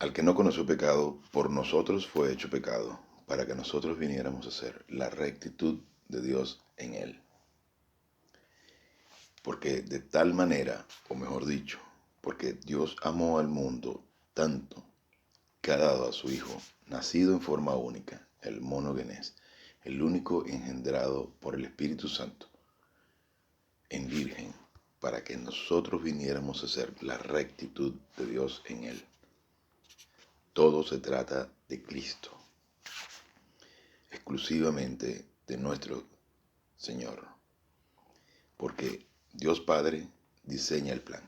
Al que no conoció pecado, por nosotros fue hecho pecado, para que nosotros viniéramos a ser la rectitud de Dios en él. Porque de tal manera, o mejor dicho, porque Dios amó al mundo tanto que ha dado a su Hijo, nacido en forma única, el monogenes, el único engendrado por el Espíritu Santo, en virgen, para que nosotros viniéramos a ser la rectitud de Dios en él. Todo se trata de Cristo, exclusivamente de nuestro Señor, porque Dios Padre diseña el plan,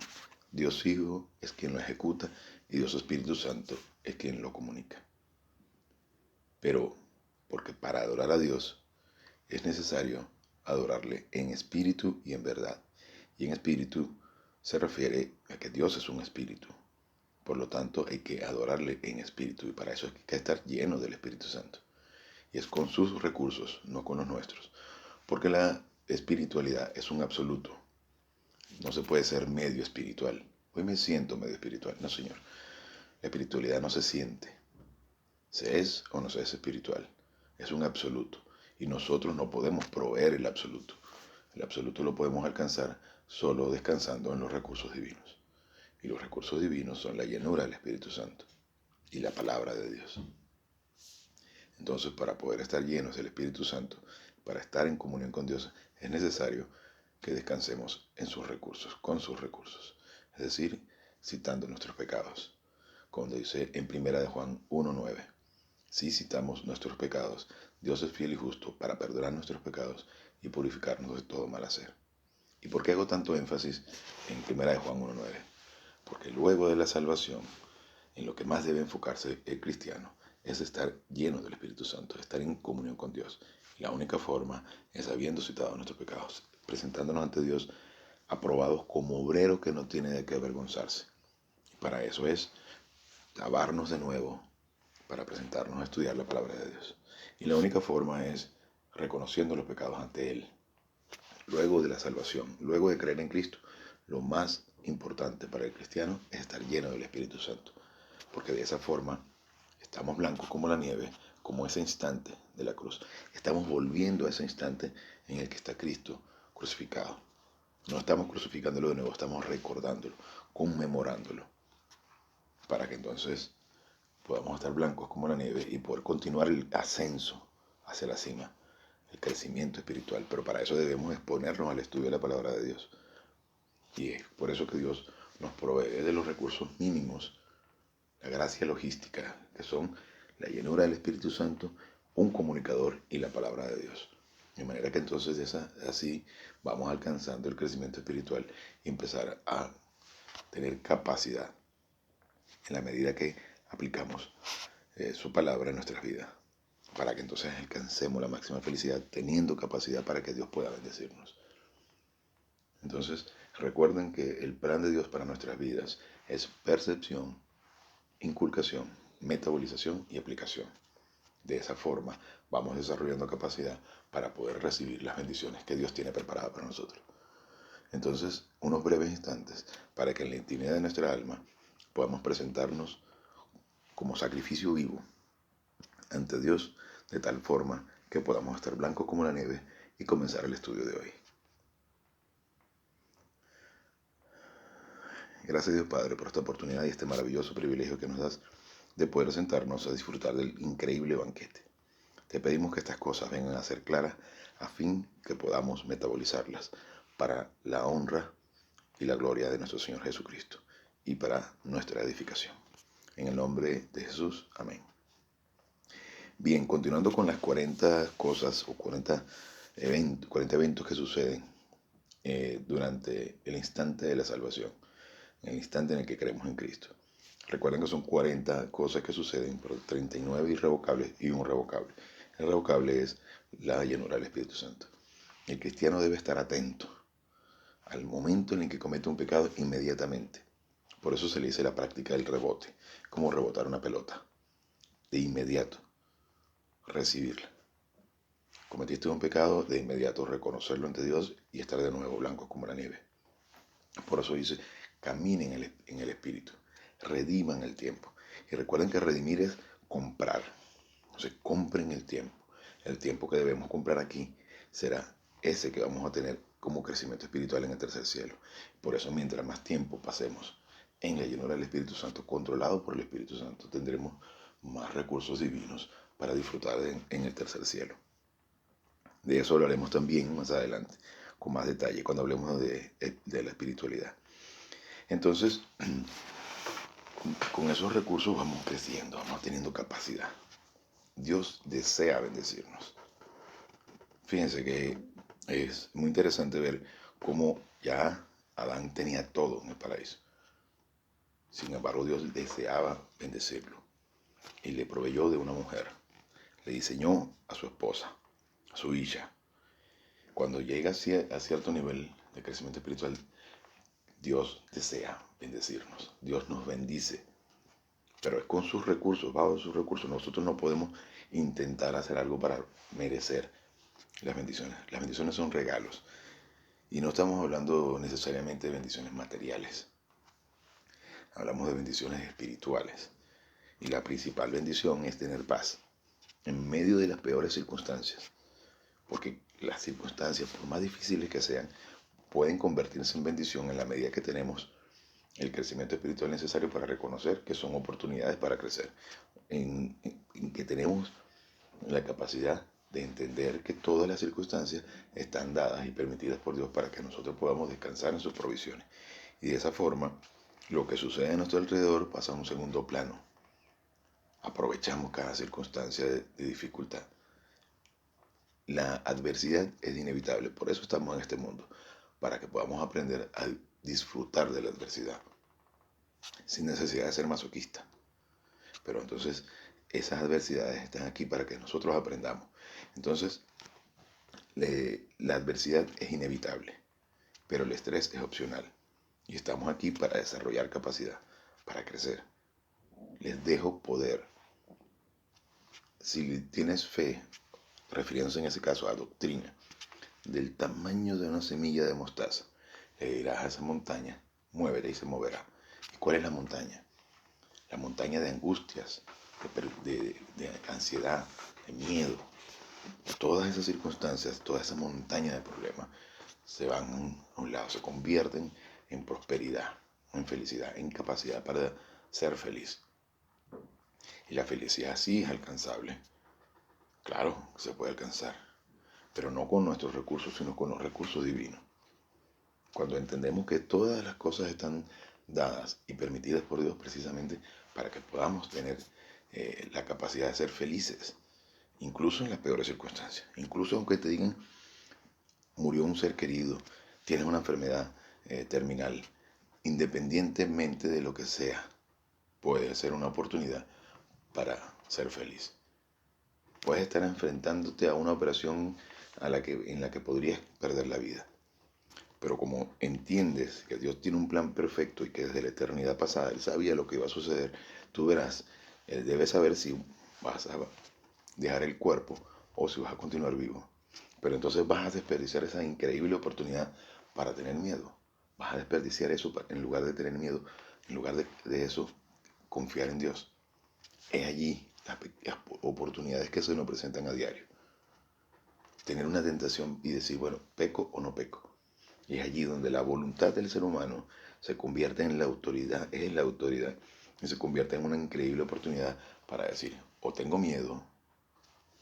Dios Hijo es quien lo ejecuta y Dios Espíritu Santo es quien lo comunica. Pero, porque para adorar a Dios es necesario adorarle en espíritu y en verdad. Y en espíritu se refiere a que Dios es un espíritu. Por lo tanto, hay que adorarle en espíritu y para eso hay que estar lleno del Espíritu Santo. Y es con sus recursos, no con los nuestros. Porque la espiritualidad es un absoluto. No se puede ser medio espiritual. Hoy me siento medio espiritual. No, señor. La espiritualidad no se siente. Se es o no se es espiritual. Es un absoluto. Y nosotros no podemos proveer el absoluto. El absoluto lo podemos alcanzar solo descansando en los recursos divinos. Y los recursos divinos son la llenura del Espíritu Santo y la palabra de Dios. Entonces, para poder estar llenos del Espíritu Santo, para estar en comunión con Dios, es necesario que descansemos en sus recursos, con sus recursos. Es decir, citando nuestros pecados. Como dice en 1 de Juan 1:9. Si citamos nuestros pecados, Dios es fiel y justo para perdonar nuestros pecados y purificarnos de todo mal hacer. ¿Y por qué hago tanto énfasis en 1 de Juan 1:9? Porque luego de la salvación, en lo que más debe enfocarse el cristiano es estar lleno del Espíritu Santo, estar en comunión con Dios. Y la única forma es habiendo citado nuestros pecados, presentándonos ante Dios aprobados como obreros que no tiene de qué avergonzarse. Y para eso es lavarnos de nuevo, para presentarnos a estudiar la palabra de Dios. Y la única forma es reconociendo los pecados ante Él. Luego de la salvación, luego de creer en Cristo, lo más importante para el cristiano es estar lleno del Espíritu Santo. Porque de esa forma estamos blancos como la nieve, como ese instante de la cruz. Estamos volviendo a ese instante en el que está Cristo crucificado. No estamos crucificándolo de nuevo, estamos recordándolo, conmemorándolo, para que entonces podamos estar blancos como la nieve y poder continuar el ascenso hacia la cima, el crecimiento espiritual. Pero para eso debemos exponernos al estudio de la palabra de Dios. Y es por eso que Dios nos provee de los recursos mínimos, la gracia logística, que son la llenura del Espíritu Santo, un comunicador y la palabra de Dios. De manera que entonces así vamos alcanzando el crecimiento espiritual y empezar a tener capacidad en la medida que aplicamos su palabra en nuestras vidas, para que entonces alcancemos la máxima felicidad teniendo capacidad para que Dios pueda bendecirnos. Entonces recuerden que el plan de Dios para nuestras vidas es percepción, inculcación, metabolización y aplicación. De esa forma vamos desarrollando capacidad para poder recibir las bendiciones que Dios tiene preparadas para nosotros. Entonces, unos breves instantes para que en la intimidad de nuestra alma podamos presentarnos como sacrificio vivo ante Dios, de tal forma que podamos estar blancos como la nieve y comenzar el estudio de hoy. Gracias Dios Padre por esta oportunidad y este maravilloso privilegio que nos das de poder sentarnos a disfrutar del increíble banquete. Te pedimos que estas cosas vengan a ser claras a fin que podamos metabolizarlas para la honra y la gloria de nuestro Señor Jesucristo y para nuestra edificación. En el nombre de Jesús, amén. Bien, continuando con las 40 cosas o 40 eventos que suceden durante el instante de la salvación, en el instante en el que creemos en Cristo. Recuerden que son 40 cosas que suceden, pero 39 irrevocables y un revocable. El revocable es la llenura del Espíritu Santo. El cristiano debe estar atento al momento en el que comete un pecado inmediatamente. Por eso se le dice la práctica del rebote, como rebotar una pelota. De inmediato, recibirla. Cometiste un pecado, de inmediato reconocerlo ante Dios y estar de nuevo blanco como la nieve. Por eso dice, caminen en el Espíritu, rediman el tiempo. Y recuerden que redimir es comprar. Entonces compren el tiempo. El tiempo que debemos comprar aquí será ese que vamos a tener como crecimiento espiritual en el tercer cielo. Por eso mientras más tiempo pasemos en la llenura del Espíritu Santo, controlado por el Espíritu Santo, tendremos más recursos divinos para disfrutar en el tercer cielo. De eso hablaremos también más adelante, con más detalle, cuando hablemos de la espiritualidad. Entonces, con esos recursos vamos creciendo, vamos teniendo capacidad. Dios desea bendecirnos. Fíjense que es muy interesante ver cómo ya Adán tenía todo en el paraíso. Sin embargo, Dios deseaba bendecirlo y le proveyó de una mujer. Le diseñó a su esposa, a su hija. Cuando llega a cierto nivel de crecimiento espiritual, Dios desea bendecirnos. Dios nos bendice. Pero es con sus recursos, bajo sus recursos. Nosotros no podemos intentar hacer algo para merecer las bendiciones. Las bendiciones son regalos. Y no estamos hablando necesariamente de bendiciones materiales. Hablamos de bendiciones espirituales. Y la principal bendición es tener paz en medio de las peores circunstancias. Porque las circunstancias, por más difíciles que sean, pueden convertirse en bendición en la medida que tenemos el crecimiento espiritual necesario para reconocer que son oportunidades para crecer. En que tenemos la capacidad de entender que todas las circunstancias están dadas y permitidas por Dios para que nosotros podamos descansar en sus provisiones. Y de esa forma, lo que sucede a nuestro alrededor pasa a un segundo plano. Aprovechamos cada circunstancia de dificultad. La adversidad es inevitable, por eso estamos en este mundo, para que podamos aprender a disfrutar de la adversidad, sin necesidad de ser masoquista. Pero entonces, esas adversidades están aquí para que nosotros aprendamos. Entonces, la adversidad es inevitable, pero el estrés es opcional. Y estamos aquí para desarrollar capacidad, para crecer. Les dejo poder. Si tienes fe, refiriéndose en ese caso a doctrina, del tamaño de una semilla de mostaza, le dirás a esa montaña, muévete y se moverá. ¿Y cuál es la montaña? La montaña de angustias, de ansiedad, de miedo. Todas esas circunstancias, toda esa montaña de problemas se van a un lado, se convierten en prosperidad, en felicidad, en capacidad para ser feliz. Y la felicidad sí es alcanzable. Claro, se puede alcanzar, pero no con nuestros recursos, sino con los recursos divinos. Cuando entendemos que todas las cosas están dadas y permitidas por Dios precisamente para que podamos tener la capacidad de ser felices, incluso en las peores circunstancias, incluso aunque te digan murió un ser querido, tienes una enfermedad terminal, independientemente de lo que sea, puede ser una oportunidad para ser feliz. Puedes estar enfrentándote a una operación en la que podrías perder la vida. Pero como entiendes que Dios tiene un plan perfecto y que desde la eternidad pasada Él sabía lo que iba a suceder, tú verás, Él debe saber si vas a dejar el cuerpo o si vas a continuar vivo. Pero entonces vas a desperdiciar esa increíble oportunidad para tener miedo. Vas a desperdiciar eso en lugar de tener miedo, en lugar de eso, confiar en Dios. Es allí las oportunidades que se nos presentan a diario. Tener una tentación y decir, bueno, peco o no peco. Y es allí donde la voluntad del ser humano se convierte en la autoridad, es la autoridad, y se convierte en una increíble oportunidad para decir, o tengo miedo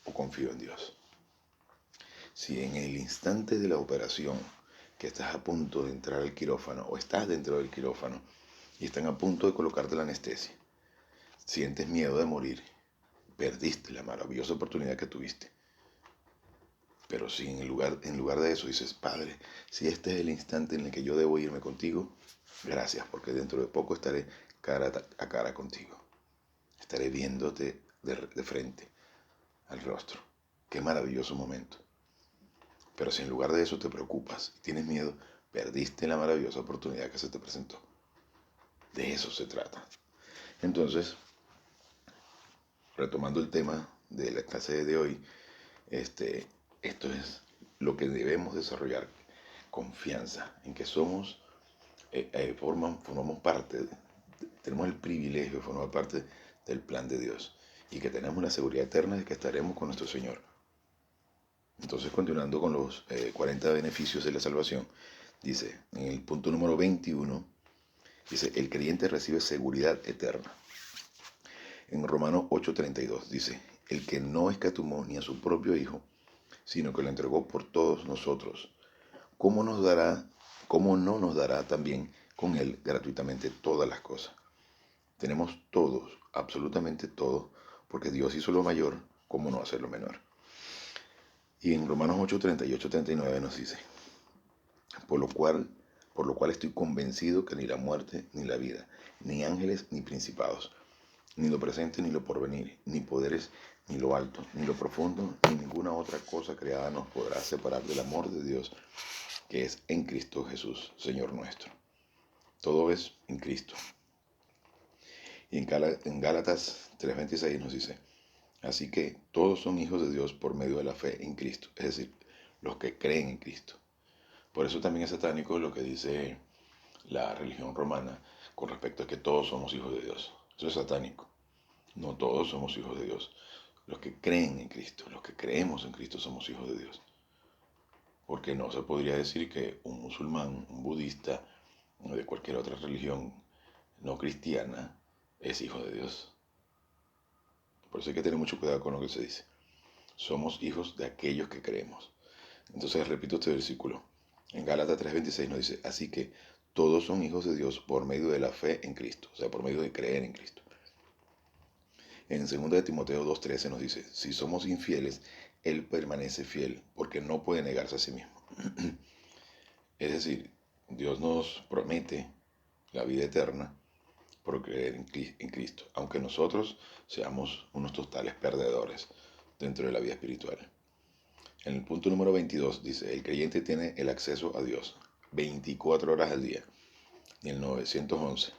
o confío en Dios. Si en el instante de la operación, que estás a punto de entrar al quirófano o estás dentro del quirófano y están a punto de colocarte la anestesia, sientes miedo de morir, perdiste la maravillosa oportunidad que tuviste. Pero si en lugar de eso dices, Padre, si este es el instante en el que yo debo irme contigo, gracias, porque dentro de poco estaré cara a cara contigo. Estaré viéndote de frente al rostro. Qué maravilloso momento. Pero si en lugar de eso te preocupas y tienes miedo, perdiste la maravillosa oportunidad que se te presentó. De eso se trata. Entonces, retomando el tema de la clase de hoy, esto es lo que debemos desarrollar, confianza en que formamos parte tenemos el privilegio de formar parte del plan de Dios y que tenemos la seguridad eterna de que estaremos con nuestro Señor. Entonces, continuando con los 40 beneficios de la salvación, dice, en el punto número 21, dice, el creyente recibe seguridad eterna. En Romanos 8:32 dice, el que no escatimó ni a su propio Hijo, sino que lo entregó por todos nosotros, ¿cómo no nos dará también con Él gratuitamente todas las cosas? Tenemos todos, absolutamente todo, porque Dios hizo lo mayor, ¿cómo no hacer lo menor? Y en Romanos 8:38-39 nos dice, por lo cual estoy convencido que ni la muerte, ni la vida, ni ángeles, ni principados, ni lo presente, ni lo porvenir, ni poderes, ni lo alto, ni lo profundo, ni ninguna otra cosa creada nos podrá separar del amor de Dios, que es en Cristo Jesús, Señor nuestro. Todo es en Cristo. Y en Gálatas 3:26 nos dice, así que todos son hijos de Dios por medio de la fe en Cristo, es decir, los que creen en Cristo. Por eso también es satánico lo que dice la religión romana con respecto a que todos somos hijos de Dios. Eso es satánico. No todos somos hijos de Dios. Los que creen en Cristo, los que creemos en Cristo somos hijos de Dios. Porque no se podría decir que un musulmán, un budista, o de cualquier otra religión no cristiana, es hijo de Dios. Por eso hay que tener mucho cuidado con lo que se dice. Somos hijos de aquellos que creemos. Entonces repito este versículo. En Gálatas 3:26 nos dice, así que todos son hijos de Dios por medio de la fe en Cristo, o sea, por medio de creer en Cristo. En 2 de Timoteo 2:13 nos dice, si somos infieles, Él permanece fiel, porque no puede negarse a sí mismo. Es decir, Dios nos promete la vida eterna por creer en Cristo, aunque nosotros seamos unos totales perdedores dentro de la vida espiritual. En el punto número 22 dice, el creyente tiene el acceso a Dios 24 horas al día. Y el 911.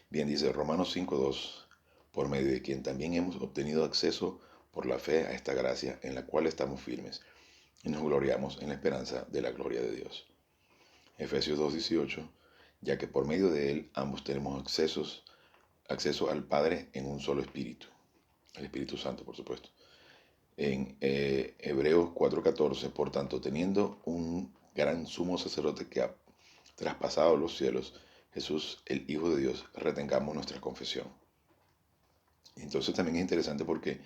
Bien, dice Romanos 5:2, por medio de quien también hemos obtenido acceso por la fe a esta gracia en la cual estamos firmes y nos gloriamos en la esperanza de la gloria de Dios. Efesios 2:18, ya que por medio de él ambos tenemos acceso al Padre en un solo espíritu, el Espíritu Santo, por supuesto. En Hebreos 4:14, por tanto, teniendo un gran sumo sacerdote que ha traspasado los cielos, Jesús, el Hijo de Dios, retengamos nuestra confesión. Entonces también es interesante porque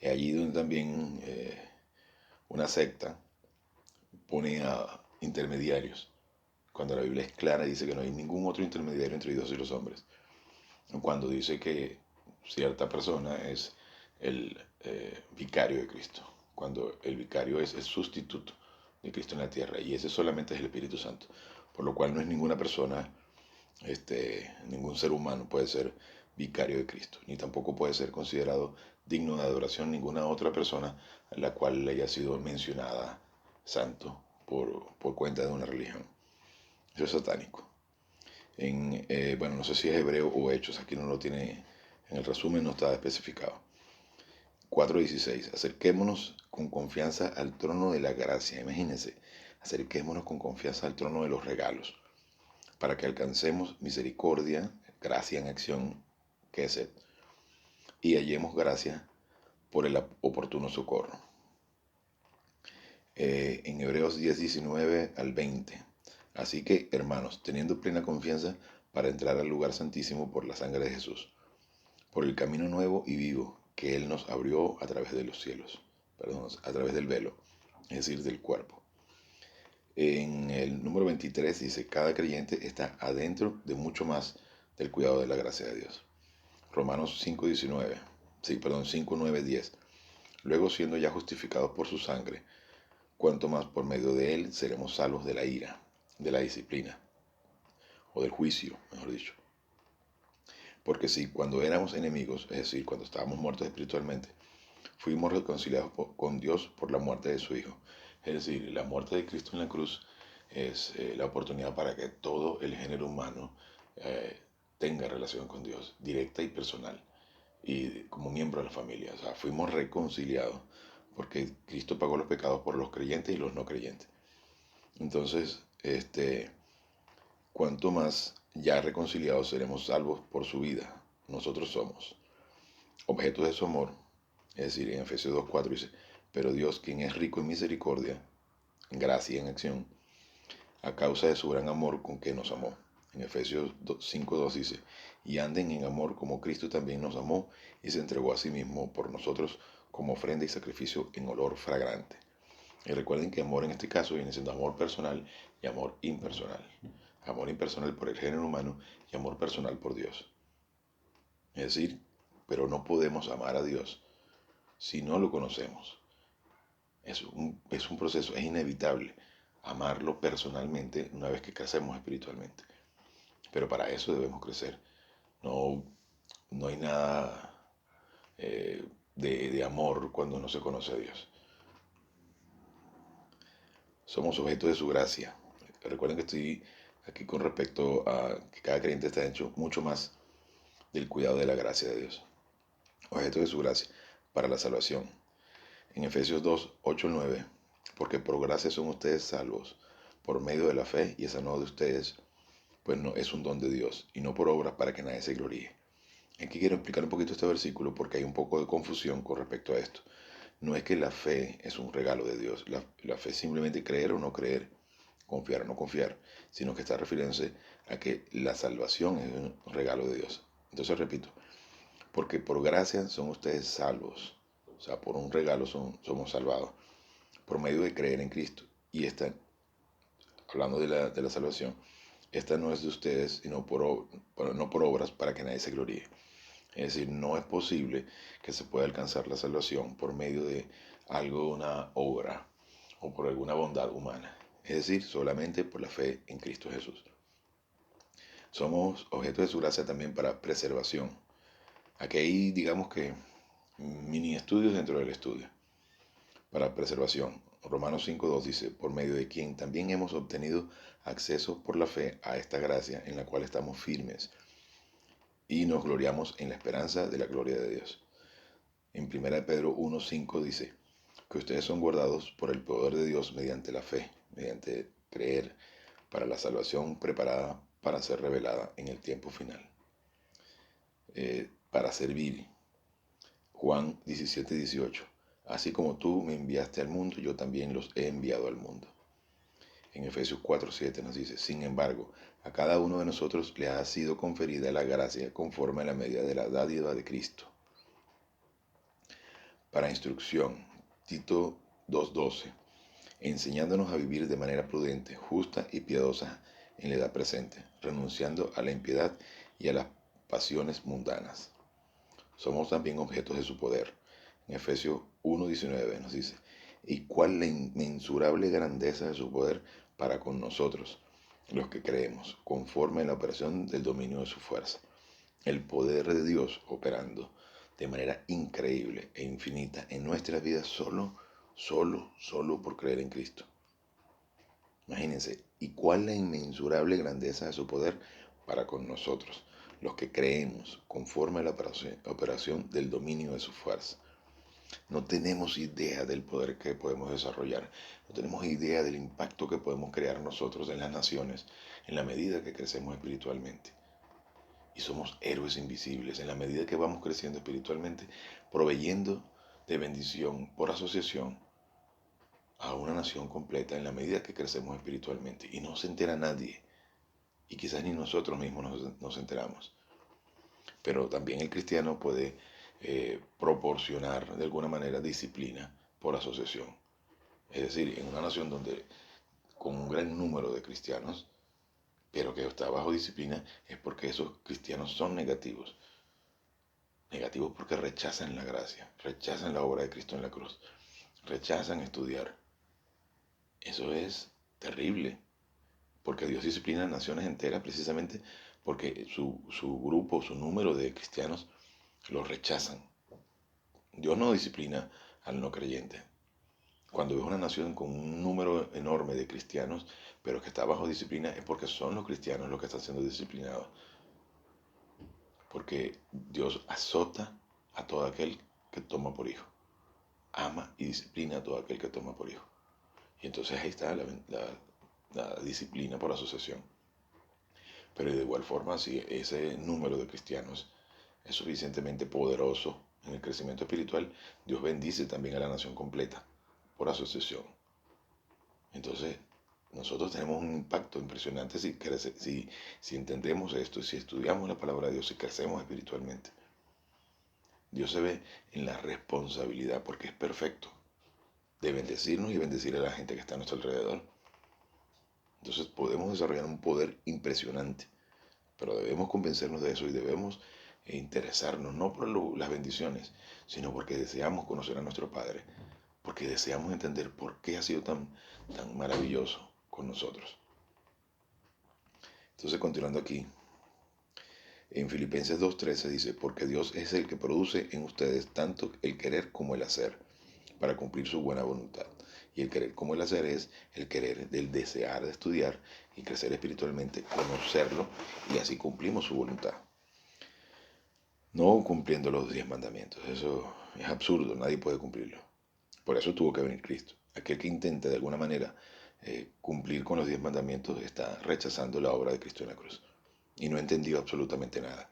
allí donde también una secta pone a intermediarios, cuando la Biblia es clara y dice que no hay ningún otro intermediario entre Dios y los hombres. Cuando dice que cierta persona es el vicario de Cristo, cuando el vicario es el sustituto de Cristo en la tierra, y ese solamente es el Espíritu Santo, por lo cual no es ninguna persona, ningún ser humano puede ser vicario de Cristo, ni tampoco puede ser considerado digno de adoración ninguna otra persona a la cual le haya sido mencionada santo por cuenta de una religión. Eso es satánico. Bueno, no sé si es hebreo o hechos, aquí no lo tiene, en el resumen no está especificado. 4:16, acerquémonos con confianza al trono de la gracia, imagínense, acerquémonos con confianza al trono de los regalos, para que alcancemos misericordia, gracia en acción, que es y hallemos gracia por el oportuno socorro. En Hebreos 10:19-20, así que, hermanos, teniendo plena confianza para entrar al lugar santísimo por la sangre de Jesús, por el camino nuevo y vivo que Él nos abrió a través de los cielos, a través del velo, es decir, del cuerpo. En el número 23 dice, cada creyente está adentro de mucho más del cuidado de la gracia de Dios. Romanos 5:19, 5:9-10. Luego, siendo ya justificados por su sangre, cuanto más por medio de él seremos salvos de la ira, de la disciplina, o del juicio, mejor dicho. Porque si cuando éramos enemigos, es decir, cuando estábamos muertos espiritualmente, fuimos reconciliados con Dios por la muerte de su Hijo. Es decir, la muerte de Cristo en la cruz es la oportunidad para que todo el género humano tenga relación con Dios, directa y personal, y como miembro de la familia. O sea, fuimos reconciliados porque Cristo pagó los pecados por los creyentes y los no creyentes. Entonces, cuanto más ya reconciliados seremos salvos por su vida. Nosotros somos objetos de su amor. Es decir, en Efesios 2:4 dice, pero Dios, quien es rico en misericordia, en gracia y en acción, a causa de su gran amor con que nos amó. En Efesios 5:2 dice, y anden en amor como Cristo también nos amó y se entregó a sí mismo por nosotros como ofrenda y sacrificio en olor fragante. Y recuerden que amor en este caso viene siendo amor personal y amor impersonal. Amor impersonal por el género humano y amor personal por Dios. Es decir, pero no podemos amar a Dios si no lo conocemos. Es un proceso, es inevitable amarlo personalmente una vez que crecemos espiritualmente. Pero para eso debemos crecer. No, no hay nada de amor cuando no se conoce a Dios. Somos objetos de su gracia. Recuerden que estoy aquí con respecto a que cada creyente está hecho mucho más del cuidado de la gracia de Dios. Objetos de su gracia para la salvación. En Efesios 2:8-9, porque por gracia son ustedes salvos por medio de la fe, y esa no de ustedes, pues no es un don de Dios, y no por obras para que nadie se gloríe. Aquí quiero explicar un poquito este versículo porque hay un poco de confusión con respecto a esto. No es que la fe es un regalo de Dios, la fe es simplemente creer o no creer, confiar o no confiar, sino que está refiriéndose a que la salvación es un regalo de Dios. Entonces repito, porque por gracia son ustedes salvos, o sea, por un regalo somos salvados, por medio de creer en Cristo. Y esta, hablando de la salvación, esta no es de ustedes, sino no por obras para que nadie se gloríe. Es decir, no es posible que se pueda alcanzar la salvación por medio de algo, una obra o por alguna bondad humana. Es decir, solamente por la fe en Cristo Jesús. Somos objeto de su gracia también para preservación. Aquí hay, digamos que, mini estudios dentro del estudio. Para preservación. Romanos 5:2 dice, por medio de quien también hemos obtenido acceso por la fe a esta gracia en la cual estamos firmes y nos gloriamos en la esperanza de la gloria de Dios. En 1 Pedro 1:5 dice que ustedes son guardados por el poder de Dios mediante la fe, mediante creer, para la salvación preparada para ser revelada en el tiempo final. Para servir. Juan 17:18. Así como tú me enviaste al mundo, yo también los he enviado al mundo. En Efesios 4:7 nos dice, sin embargo, a cada uno de nosotros le ha sido conferida la gracia conforme a la medida de la dádiva de Cristo. Para instrucción, Tito 2:12, enseñándonos a vivir de manera prudente, justa y piadosa en la edad presente, renunciando a la impiedad y a las pasiones mundanas. Somos también objetos de su poder. En Efesios 1:19 nos dice, y cuál la inmensurable grandeza de su poder para con nosotros, los que creemos, conforme a la operación del dominio de su fuerza. El poder de Dios operando de manera increíble e infinita en nuestras vidas solo por creer en Cristo. Imagínense, y cuál la inmensurable grandeza de su poder para con nosotros, los que creemos, conforme a la operación del dominio de su fuerza. No tenemos idea del poder que podemos desarrollar, no tenemos idea del impacto que podemos crear nosotros en las naciones en la medida que crecemos espiritualmente. Y somos héroes invisibles en la medida que vamos creciendo espiritualmente, proveyendo de bendición por asociación a una nación completa en la medida que crecemos espiritualmente. Y no se entera nadie. Y quizás ni nosotros mismos nos enteramos. Pero también el cristiano puede proporcionar de alguna manera disciplina por asociación. Es decir, en una nación donde con un gran número de cristianos, pero que está bajo disciplina, es porque esos cristianos son negativos. Negativos porque rechazan la gracia, rechazan la obra de Cristo en la cruz, rechazan estudiar. Eso es terrible, porque Dios disciplina a naciones enteras precisamente porque su grupo, su número de cristianos los rechazan. Dios no disciplina al no creyente. Cuando ves una nación con un número enorme de cristianos, pero que está bajo disciplina, es porque son los cristianos los que están siendo disciplinados. Porque Dios azota a todo aquel que toma por hijo. Ama y disciplina a todo aquel que toma por hijo. Y entonces ahí está la disciplina por asociación. Pero de igual forma, si ese número de cristianos es suficientemente poderoso en el crecimiento espiritual, Dios bendice también a la nación completa por asociación. Entonces, nosotros tenemos un impacto impresionante si entendemos esto, si estudiamos la palabra de Dios, si crecemos espiritualmente. Dios se ve en la responsabilidad, porque es perfecto, de bendecirnos y bendecir a la gente que está a nuestro alrededor. Entonces podemos desarrollar un poder impresionante, pero debemos convencernos de eso y debemos interesarnos, no por las bendiciones, sino porque deseamos conocer a nuestro Padre, porque deseamos entender por qué ha sido tan maravilloso con nosotros. Entonces, continuando aquí, en Filipenses 2:13 dice, porque Dios es el que produce en ustedes tanto el querer como el hacer, para cumplir su buena voluntad. Y el querer como el hacer es el querer del desear de estudiar y crecer espiritualmente, conocerlo, y así cumplimos su voluntad. No cumpliendo los 10 mandamientos, eso es absurdo, nadie puede cumplirlo. Por eso tuvo que venir Cristo. Aquel que intente de alguna manera cumplir con los 10 mandamientos está rechazando la obra de Cristo en la cruz. Y no entendió absolutamente nada.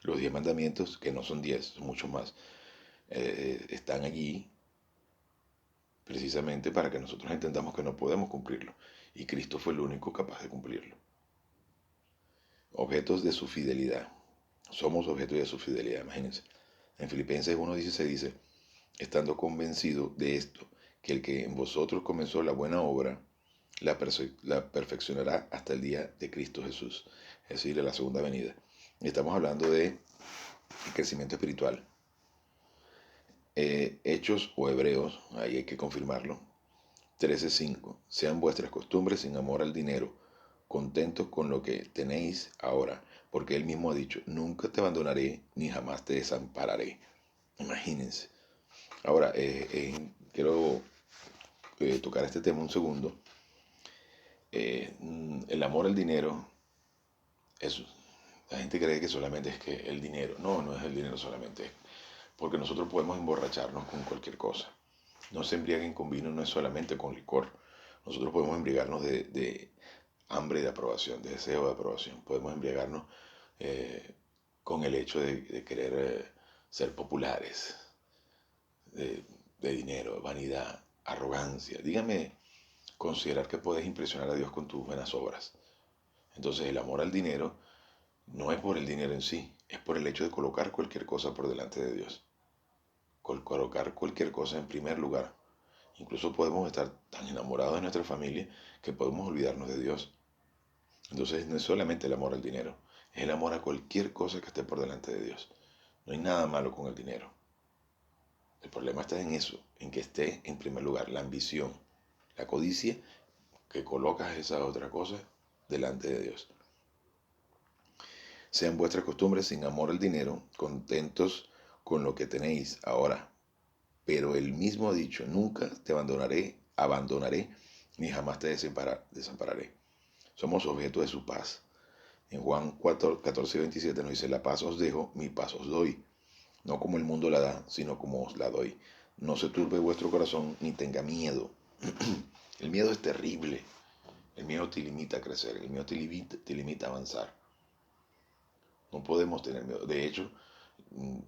Los 10 mandamientos, que no son 10, son mucho más, están allí precisamente para que nosotros entendamos que no podemos cumplirlo. Y Cristo fue el único capaz de cumplirlo. Objetos de su fidelidad. Somos objetos de su fidelidad, imagínense. En Filipenses 1:16 dice, estando convencido de esto, que el que en vosotros comenzó la buena obra, la perfeccionará hasta el día de Cristo Jesús, es decir, de la segunda venida. Estamos hablando de crecimiento espiritual. Hechos o Hebreos, ahí hay que confirmarlo, 13:5. Sean vuestras costumbres sin amor al dinero, contentos con lo que tenéis ahora, porque él mismo ha dicho, nunca te abandonaré ni jamás te desampararé. Imagínense. Ahora, quiero tocar este tema un segundo. El amor al dinero, eso. La gente cree que solamente es que el dinero. No, no es el dinero solamente. Porque nosotros podemos emborracharnos con cualquier cosa. No se embriaguen con vino, no es solamente con licor. Nosotros podemos embriagarnos de hambre de aprobación, de deseo de aprobación. Podemos embriagarnos con el hecho de querer ser populares, de dinero, vanidad, arrogancia. Dígame, considerar que puedes impresionar a Dios con tus buenas obras. Entonces el amor al dinero no es por el dinero en sí, es por el hecho de colocar cualquier cosa por delante de Dios. Colocar cualquier cosa en primer lugar. Incluso podemos estar tan enamorados de nuestra familia que podemos olvidarnos de Dios. Entonces no es solamente el amor al dinero, es el amor a cualquier cosa que esté por delante de Dios. No hay nada malo con el dinero. El problema está en eso, en que esté en primer lugar la ambición, la codicia, que colocas esa otra cosa delante de Dios. Sean vuestras costumbres sin amor al dinero, contentos con lo que tenéis ahora. Pero él mismo ha dicho, nunca te abandonaré, ni jamás te desampararé. Somos objeto de su paz. En Juan 14:27 nos dice, la paz os dejo, mi paz os doy. No como el mundo la da, sino como os la doy. No se turbe vuestro corazón, ni tenga miedo. El miedo es terrible. El miedo te limita a crecer, el miedo te limita a avanzar. No podemos tener miedo. De hecho,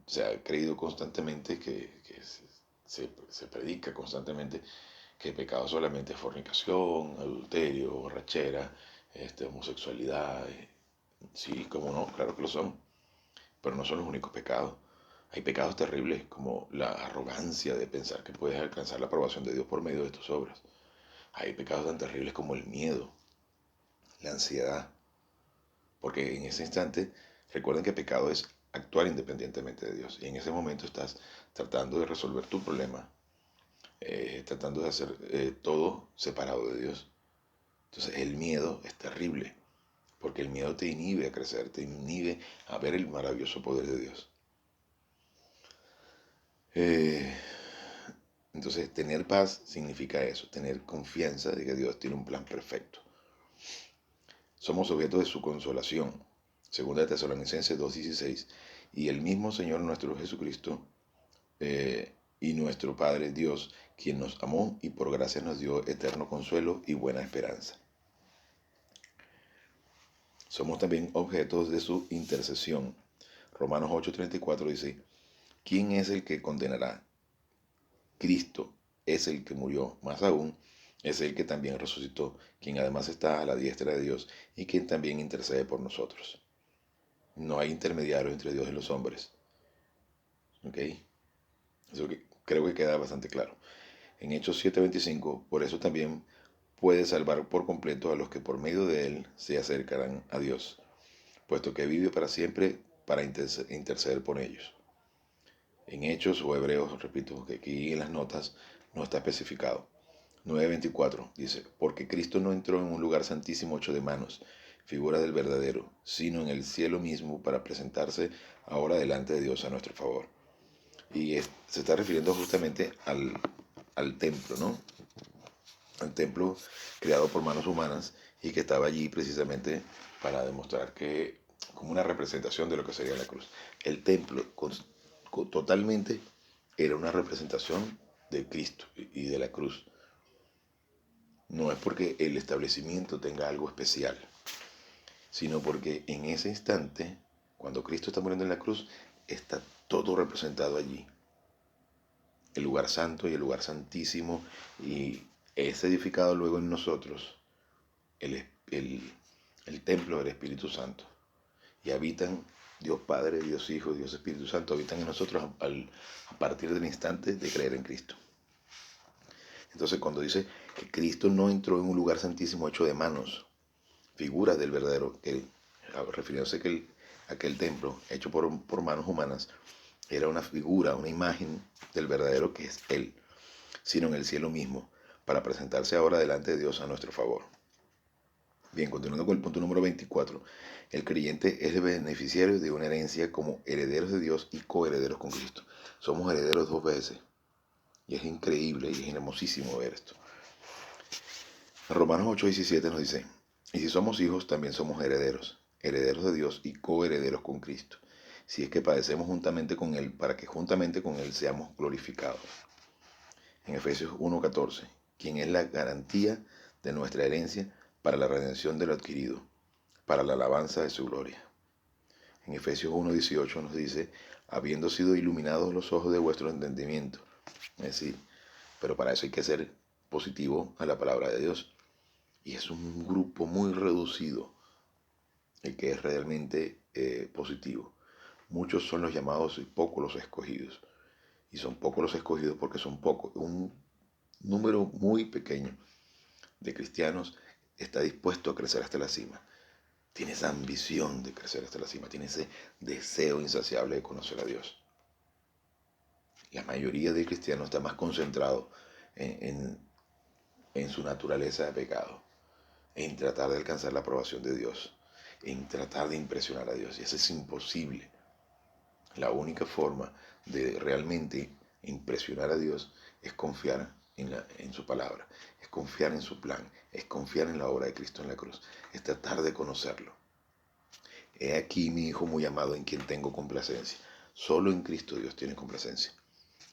se ha creído constantemente que se predica constantemente que pecado solamente es fornicación, adulterio, borrachera, homosexualidad. Sí, cómo no, claro que lo son, pero no son los únicos pecados. Hay pecados terribles como la arrogancia de pensar que puedes alcanzar la aprobación de Dios por medio de tus obras. Hay pecados tan terribles como el miedo, la ansiedad, porque en ese instante recuerden que pecado es actuar independientemente de Dios y en ese momento estás tratando de resolver tu problema, tratando de hacer todo separado de Dios. Entonces el miedo es terrible, porque el miedo te inhibe a crecer, te inhibe a ver el maravilloso poder de Dios. Entonces tener paz significa eso, tener confianza de que Dios tiene un plan perfecto. Somos objetos de su consolación. Segunda de Tesalonicenses 2:16. Y el mismo Señor nuestro Jesucristo y nuestro Padre Dios, quien nos amó y por gracia nos dio eterno consuelo y buena esperanza. Somos también objetos de su intercesión. Romanos 8:34 dice, ¿quién es el que condenará? Cristo es el que murió, más aún, es el que también resucitó, quien además está a la diestra de Dios y quien también intercede por nosotros. No hay intermediario entre Dios y los hombres. ¿Ok? Eso creo que queda bastante claro. En Hechos 7:25, por eso también puede salvar por completo a los que por medio de él se acercarán a Dios, puesto que vive para siempre para interceder por ellos. En Hechos o Hebreos, repito, que aquí en las notas no está especificado. 9:24 dice, porque Cristo no entró en un lugar santísimo hecho de manos, figura del verdadero, sino en el cielo mismo para presentarse ahora delante de Dios a nuestro favor. Y se está refiriendo justamente al templo, ¿no? Al templo creado por manos humanas y que estaba allí precisamente para demostrar que, como una representación de lo que sería la cruz. El templo totalmente era una representación de Cristo y de la cruz. No es porque el establecimiento tenga algo especial, sino porque en ese instante, cuando Cristo está muriendo en la cruz, está todo representado allí. El lugar santo y el lugar santísimo, y es edificado luego en nosotros el, el, el templo del Espíritu Santo. Y habitan Dios Padre, Dios Hijo, Dios Espíritu Santo, habitan en nosotros a partir del instante de creer en Cristo. Entonces cuando dice que Cristo no entró en un lugar santísimo hecho de manos, figura del verdadero, refiriéndose que aquel templo hecho por manos humanas era una figura, una imagen del verdadero que es Él, sino en el cielo mismo, para presentarse ahora delante de Dios a nuestro favor. Bien, continuando con el punto número 24, el creyente es el beneficiario de una herencia como herederos de Dios y coherederos con Cristo. Somos herederos dos veces, y es increíble y es hermosísimo ver esto. Romanos 8:17 nos dice, y si somos hijos, también somos herederos, herederos de Dios y coherederos con Cristo, si es que padecemos juntamente con Él, para que juntamente con Él seamos glorificados. En Efesios 1:14, quien es la garantía de nuestra herencia para la redención de lo adquirido, para la alabanza de su gloria. En Efesios 1:18 nos dice, habiendo sido iluminados los ojos de vuestro entendimiento. Es decir, pero para eso hay que ser positivo a la palabra de Dios. Y es un grupo muy reducido el que es realmente positivo. Muchos son los llamados y pocos los escogidos. Y son pocos los escogidos porque son pocos. Un número muy pequeño de cristianos está dispuesto a crecer hasta la cima. Tiene esa ambición de crecer hasta la cima. Tiene ese deseo insaciable de conocer a Dios. La mayoría de cristianos está más concentrado en su naturaleza de pecado, en tratar de alcanzar la aprobación de Dios, en tratar de impresionar a Dios. Y eso es imposible. La única forma de realmente impresionar a Dios es confiar en su palabra, es confiar en su plan, es confiar en la obra de Cristo en la cruz, es tratar de conocerlo. He aquí mi Hijo muy amado en quien tengo complacencia. Solo en Cristo Dios tiene complacencia.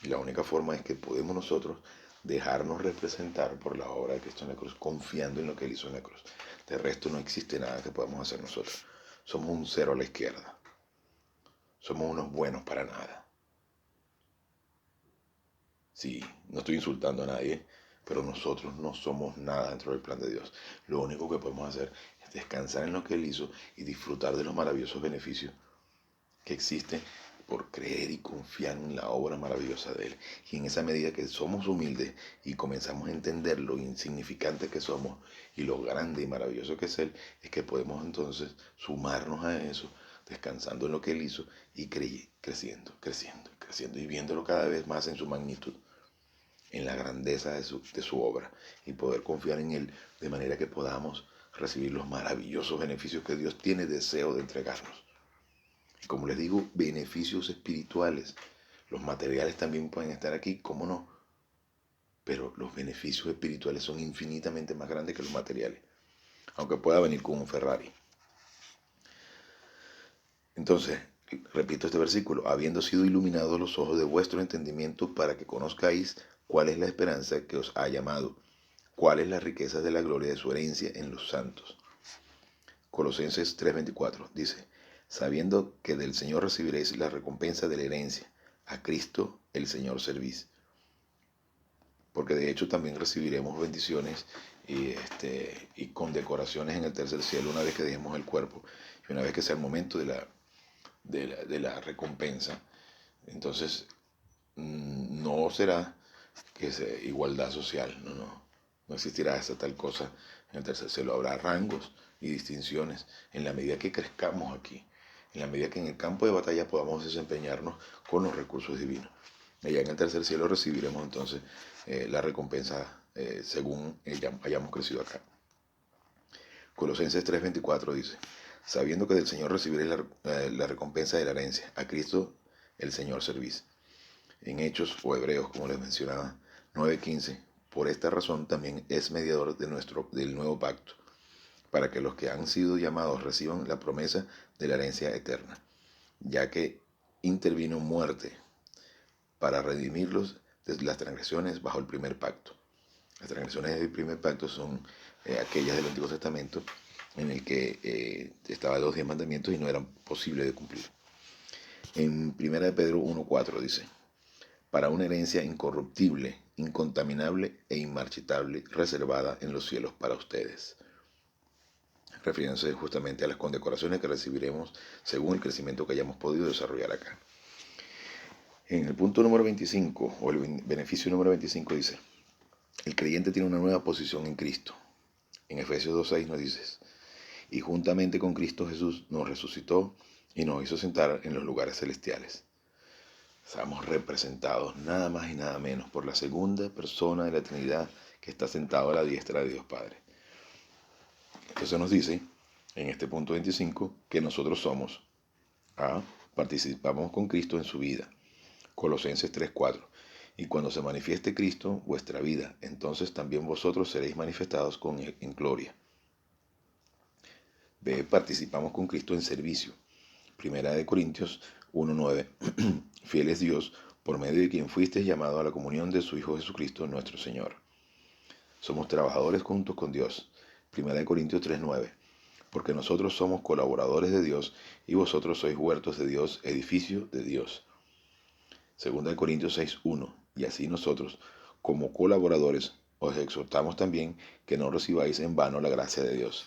Y la única forma es que podemos nosotros dejarnos representar por la obra de Cristo en la cruz, confiando en lo que Él hizo en la cruz. De resto no existe nada que podamos hacer nosotros. Somos un cero a la izquierda. Somos unos buenos para nada. Sí, no estoy insultando a nadie, pero nosotros no somos nada dentro del plan de Dios. Lo único que podemos hacer es descansar en lo que Él hizo y disfrutar de los maravillosos beneficios que existen por creer y confiar en la obra maravillosa de Él. Y en esa medida que somos humildes y comenzamos a entender lo insignificante que somos y lo grande y maravilloso que es Él, es que podemos entonces sumarnos a eso, descansando en lo que Él hizo y creciendo, creciendo, creciendo y viéndolo cada vez más en su magnitud, en la grandeza de su obra, y poder confiar en Él de manera que podamos recibir los maravillosos beneficios que Dios tiene deseo de entregarnos. Y como les digo, beneficios espirituales. Los materiales también pueden estar aquí, ¿cómo no? Pero los beneficios espirituales son infinitamente más grandes que los materiales, aunque pueda venir con un Ferrari. Entonces, repito este versículo, habiendo sido iluminados los ojos de vuestro entendimiento para que conozcáis cuál es la esperanza que os ha llamado, cuál es la riqueza de la gloria de su herencia en los santos, Colosenses 3:24 dice, sabiendo que del Señor recibiréis la recompensa de la herencia, a Cristo el Señor servís. Porque de hecho también recibiremos bendiciones y condecoraciones en el tercer cielo una vez que dejemos el cuerpo y una vez que sea el momento de la recompensa. Entonces no será que sea igualdad social, no existirá esa tal cosa en el tercer cielo. Habrá rangos y distinciones en la medida que crezcamos aquí, en la medida que en el campo de batalla podamos desempeñarnos con los recursos divinos. Allá en el tercer cielo recibiremos entonces la recompensa según hayamos crecido acá. Colosenses 3:24 dice, sabiendo que del Señor recibiréis la recompensa de la herencia, a Cristo el Señor servís. En Hechos o Hebreos, como les mencionaba, 9:15, por esta razón también es mediador del nuevo pacto, para que los que han sido llamados reciban la promesa de la herencia eterna, ya que intervino muerte para redimirlos de las transgresiones bajo el primer pacto. Las transgresiones del primer pacto son aquellas del Antiguo Testamento en el que estaban los 10 mandamientos y no eran posibles de cumplir. En 1 Pedro 1:4 dice, para una herencia incorruptible, incontaminable e inmarchitable, reservada en los cielos para ustedes. Refiriéndose justamente a las condecoraciones que recibiremos según el crecimiento que hayamos podido desarrollar acá. En el punto número 25, o el beneficio número 25 dice, el creyente tiene una nueva posición en Cristo. En Efesios 2:6 nos dice, y juntamente con Cristo Jesús nos resucitó y nos hizo sentar en los lugares celestiales. Estamos representados nada más y nada menos por la segunda persona de la Trinidad que está sentado a la diestra de Dios Padre. Entonces nos dice, en este punto 25, que nosotros somos, participamos con Cristo en su vida. Colosenses 3:4. Y cuando se manifieste Cristo, vuestra vida, entonces también vosotros seréis manifestados con Él en gloria. B. Participamos con Cristo en servicio. Primera de Corintios 1:9. Fiel es Dios, por medio de quien fuisteis llamado a la comunión de su Hijo Jesucristo, nuestro Señor. Somos trabajadores juntos con Dios. Primera de Corintios 3:9. Porque nosotros somos colaboradores de Dios y vosotros sois huertos de Dios, edificio de Dios. Segunda de Corintios 6:1. Y así nosotros, como colaboradores, os exhortamos también que no recibáis en vano la gracia de Dios.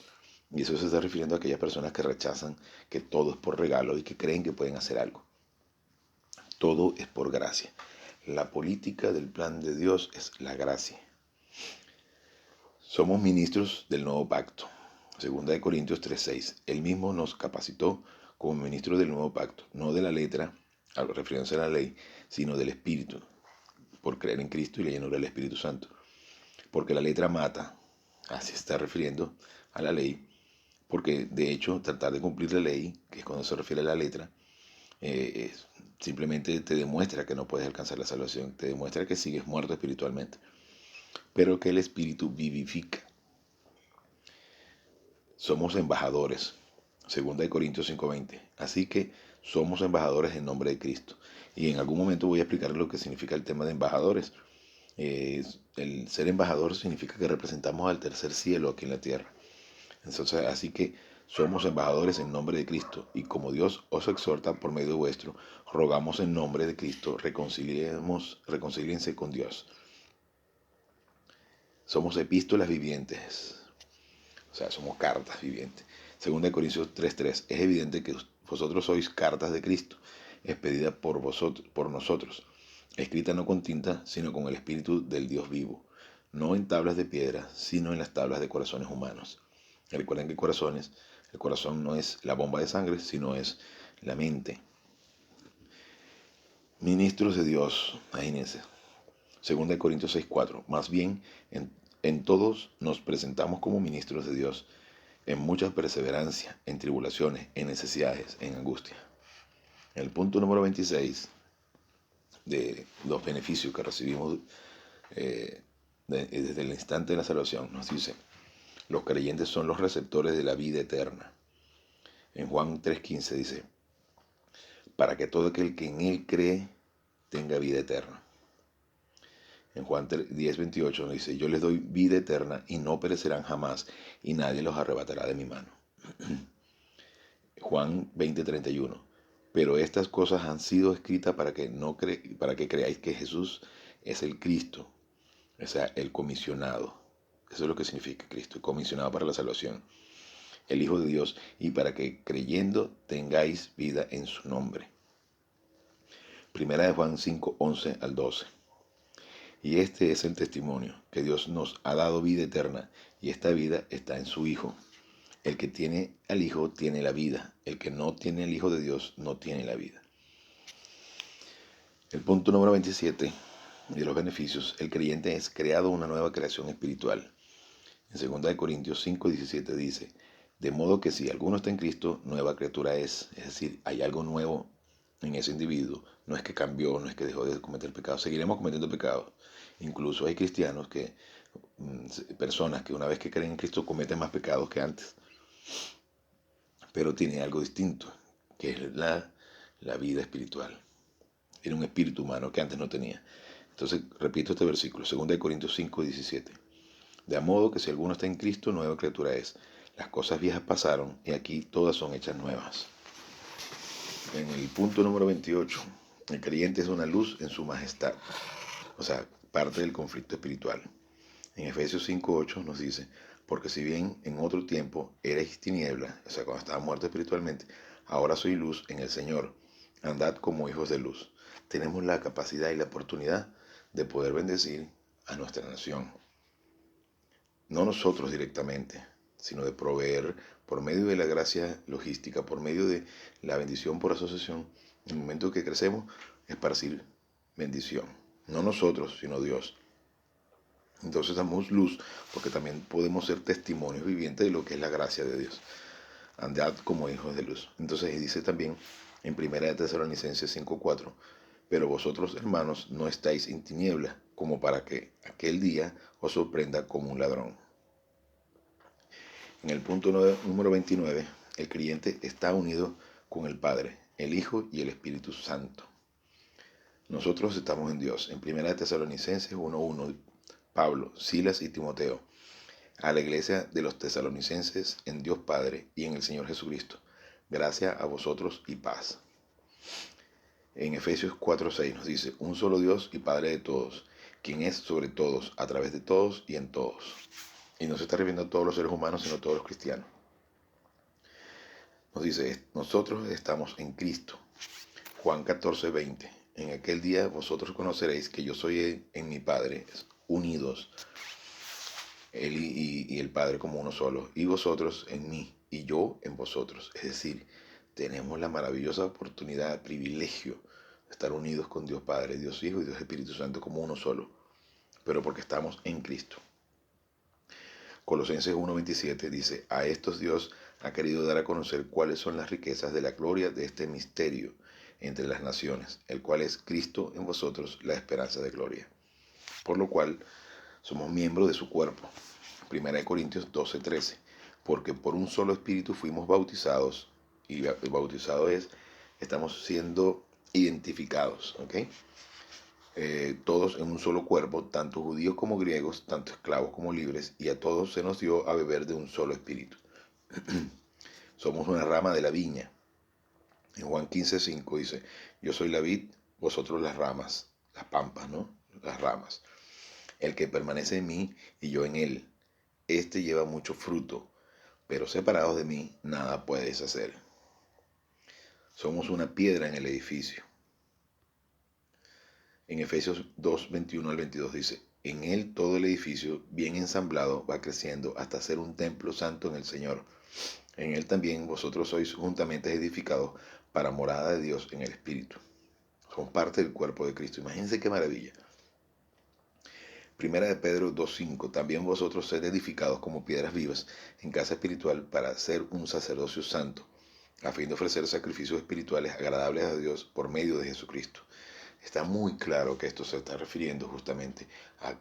Y eso se está refiriendo a aquellas personas que rechazan que todo es por regalo y que creen que pueden hacer algo. Todo es por gracia. La política del plan de Dios es la gracia. Somos ministros del nuevo pacto. Segunda de Corintios 3:6. Él mismo nos capacitó como ministros del nuevo pacto, no de la letra, refiriéndose a la ley, sino del Espíritu, por creer en Cristo y la llenura del Espíritu Santo. Porque la letra mata, así está refiriendo a la ley, porque de hecho tratar de cumplir la ley, que es cuando se refiere a la letra, simplemente te demuestra que no puedes alcanzar la salvación, te demuestra que sigues muerto espiritualmente, pero que el Espíritu vivifica. Somos embajadores, 2 Corintios 5:20, así que somos embajadores en nombre de Cristo. Y en algún momento voy a explicar lo que significa el tema de embajadores. El ser embajador significa que representamos al tercer cielo aquí en la tierra. Entonces, así que somos embajadores en nombre de Cristo, y como Dios os exhorta por medio vuestro, rogamos en nombre de Cristo, reconcíliense con Dios. Somos epístolas vivientes, o sea, somos cartas vivientes. 2 Corintios 3:3, es evidente que vosotros sois cartas de Cristo, expedida por nosotros, escrita no con tinta, sino con el Espíritu del Dios vivo, no en tablas de piedra, sino en las tablas de corazones humanos. Recuerden que el corazón no es la bomba de sangre, sino es la mente. Ministros de Dios, imagínense. 2 Corintios 6:4. Más bien, en todos nos presentamos como ministros de Dios, en mucha perseverancia, en tribulaciones, en necesidades, en angustia. El punto número 26 de los beneficios que recibimos desde el instante de la salvación nos dice: los creyentes son los receptores de la vida eterna. En Juan 3:15 dice: para que todo aquel que en él cree tenga vida eterna. En Juan 10:28 nos dice: yo les doy vida eterna y no perecerán jamás, y nadie los arrebatará de mi mano. Juan 20:31. Pero estas cosas han sido escritas para que creáis que Jesús es el Cristo, o sea, el comisionado. Eso es lo que significa Cristo, comisionado para la salvación, el Hijo de Dios, y para que creyendo tengáis vida en su nombre. Primera de Juan 5:11-12. Y este es el testimonio, que Dios nos ha dado vida eterna, y esta vida está en su Hijo. El que tiene al Hijo tiene la vida, el que no tiene el Hijo de Dios no tiene la vida. El punto número 27 de los beneficios, el creyente es creado una nueva creación espiritual. En 2 Corintios 5:17 dice, de modo que si alguno está en Cristo, nueva criatura es decir, hay algo nuevo en ese individuo. No es que cambió, no es que dejó de cometer pecados, seguiremos cometiendo pecados. Incluso hay cristianos personas que una vez que creen en Cristo cometen más pecados que antes, pero tienen algo distinto, que es la vida espiritual. Tiene un espíritu humano que antes no tenía. Entonces, repito este versículo, 2 Corintios 5:17. De modo que si alguno está en Cristo, nueva criatura es. Las cosas viejas pasaron y aquí todas son hechas nuevas. En el punto número 28, el creyente es una luz en su majestad. O sea, parte del conflicto espiritual. En Efesios 5:8 nos dice, porque si bien en otro tiempo erais tinieblas, o sea, cuando estaba muerto espiritualmente, ahora soy luz en el Señor. Andad como hijos de luz. Tenemos la capacidad y la oportunidad de poder bendecir a nuestra nación. No nosotros directamente, sino de proveer por medio de la gracia logística, por medio de la bendición por asociación, en el momento que crecemos, esparcir bendición. No nosotros, sino Dios. Entonces damos luz porque también podemos ser testimonios vivientes de lo que es la gracia de Dios. Andad como hijos de luz. Entonces dice también en 1 Tesalonicenses 5:4, pero vosotros, hermanos, no estáis en tinieblas, como para que aquel día os sorprenda como un ladrón. En el punto número 29, el creyente está unido con el Padre, el Hijo y el Espíritu Santo. Nosotros estamos en Dios. En 1 Tesalonicenses 1:1, Pablo, Silas y Timoteo, a la iglesia de los tesalonicenses en Dios Padre y en el Señor Jesucristo. Gracia a vosotros y paz. En Efesios 4:6 nos dice, un solo Dios y Padre de todos, quien es sobre todos, a través de todos y en todos. Y no se está refiriendo a todos los seres humanos, sino a todos los cristianos. Nos dice, nosotros estamos en Cristo. Juan 14:20, en aquel día vosotros conoceréis que yo soy en mi Padre, unidos, Él y el Padre como uno solo, y vosotros en mí, y yo en vosotros. Es decir, tenemos la maravillosa oportunidad, privilegio, de estar unidos con Dios Padre, Dios Hijo y Dios Espíritu Santo como uno solo, pero porque estamos en Cristo. Colosenses 1:27 dice, a estos Dios ha querido dar a conocer cuáles son las riquezas de la gloria de este misterio entre las naciones, el cual es Cristo en vosotros, la esperanza de gloria. Por lo cual somos miembros de su cuerpo. 1 Corintios 12:13. Porque por un solo espíritu fuimos bautizados, y el bautizado estamos siendo identificados, ¿ok? Todos en un solo cuerpo, tanto judíos como griegos, tanto esclavos como libres, y a todos se nos dio a beber de un solo espíritu. Somos una rama de la viña. En Juan 15:5 dice, yo soy la vid, vosotros las ramas, las pampas, ¿no? Las ramas. El que permanece en mí y yo en él, este lleva mucho fruto, pero separados de mí nada puedes hacer. Somos una piedra en el edificio. En Efesios 2:21-22 dice, en él todo el edificio, bien ensamblado, va creciendo hasta ser un templo santo en el Señor. En él también vosotros sois juntamente edificados para morada de Dios en el Espíritu. Son parte del cuerpo de Cristo. Imagínense qué maravilla. Primera de Pedro 2:5, también vosotros sed edificados como piedras vivas en casa espiritual para ser un sacerdocio santo, a fin de ofrecer sacrificios espirituales agradables a Dios por medio de Jesucristo. Está muy claro que esto se está refiriendo justamente a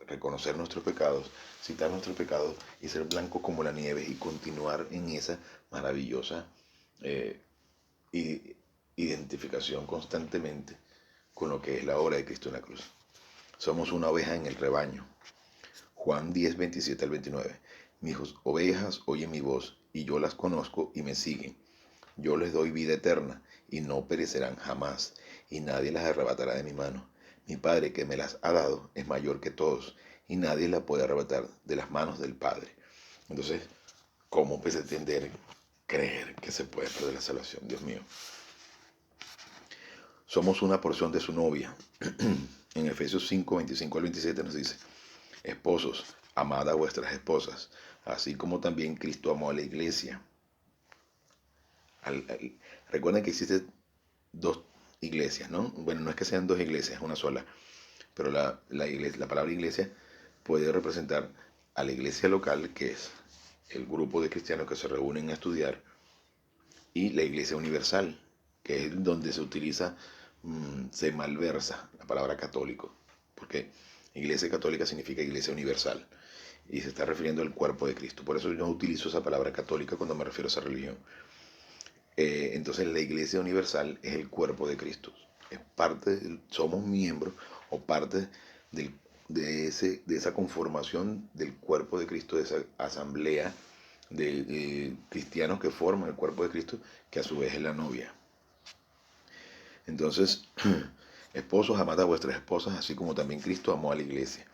reconocer nuestros pecados, citar nuestros pecados y ser blancos como la nieve y continuar en esa maravillosa identificación constantemente con lo que es la obra de Cristo en la cruz. Somos una oveja en el rebaño. Juan 10:27-29. Mis ovejas oyen mi voz, y yo las conozco y me siguen. Yo les doy vida eterna, y no perecerán jamás, y nadie las arrebatará de mi mano. Mi Padre que me las ha dado es mayor que todos, y nadie las puede arrebatar de las manos del Padre. Entonces, ¿cómo pretender creer que se puede perder la salvación? Dios mío. Somos una porción de su novia. En Efesios 5, 25 al 27 nos dice: esposos, amad a vuestras esposas, así como también Cristo amó a la iglesia. Recuerden que existen dos iglesias, ¿no? Bueno, no es que sean dos iglesias, una sola, pero la palabra iglesia puede representar a la iglesia local, que es el grupo de cristianos que se reúnen a estudiar, y la iglesia universal, que es donde se utiliza, se malversa la palabra católico, porque iglesia católica significa iglesia universal, y se está refiriendo al cuerpo de Cristo. Por eso yo no utilizo esa palabra católica cuando me refiero a esa religión. Entonces la iglesia universal es el cuerpo de Cristo. Es parte, somos miembros o parte de esa conformación del cuerpo de Cristo, de esa asamblea de cristianos que forman el cuerpo de Cristo, que a su vez es la novia. Entonces, esposos, amad a vuestras esposas, así como también Cristo amó a la iglesia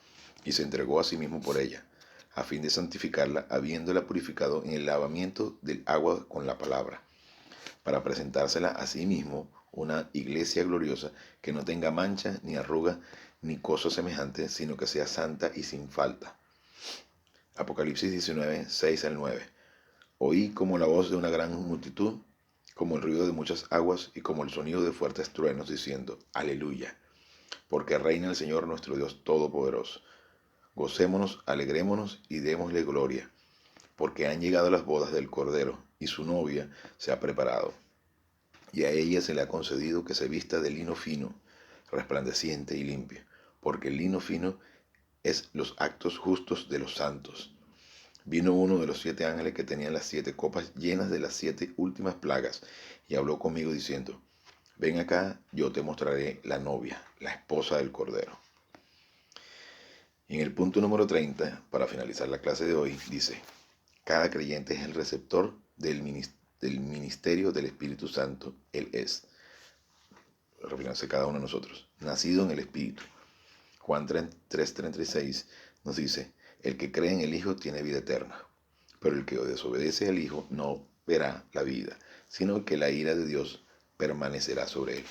y se entregó a sí mismo por ella, a fin de santificarla, habiéndola purificado en el lavamiento del agua con la palabra, para presentársela a sí mismo una iglesia gloriosa, que no tenga mancha, ni arruga, ni cosa semejante, sino que sea santa y sin falta. Apocalipsis 19, 6 al 9. Oí como la voz de una gran multitud, como el ruido de muchas aguas y como el sonido de fuertes truenos, diciendo: Aleluya, porque reina el Señor nuestro Dios Todopoderoso. Gocémonos, alegrémonos y démosle gloria, porque han llegado las bodas del Cordero, y su novia se ha preparado. Y a ella se le ha concedido que se vista de lino fino, resplandeciente y limpio, porque el lino fino es los actos justos de los santos. Vino uno de los 7 ángeles que tenían las 7 copas llenas de las 7 últimas plagas, y habló conmigo diciendo: ven acá, yo te mostraré la novia, la esposa del Cordero. Y en el punto número 30, para finalizar la clase de hoy, dice: cada creyente es el receptor del ministerio del Espíritu Santo. Él es, refiriéndose a cada uno de nosotros, nacido en el Espíritu. Juan 3:36 nos dice: el que cree en el Hijo tiene vida eterna, pero el que desobedece al Hijo no verá la vida, sino que la ira de Dios permanecerá sobre él.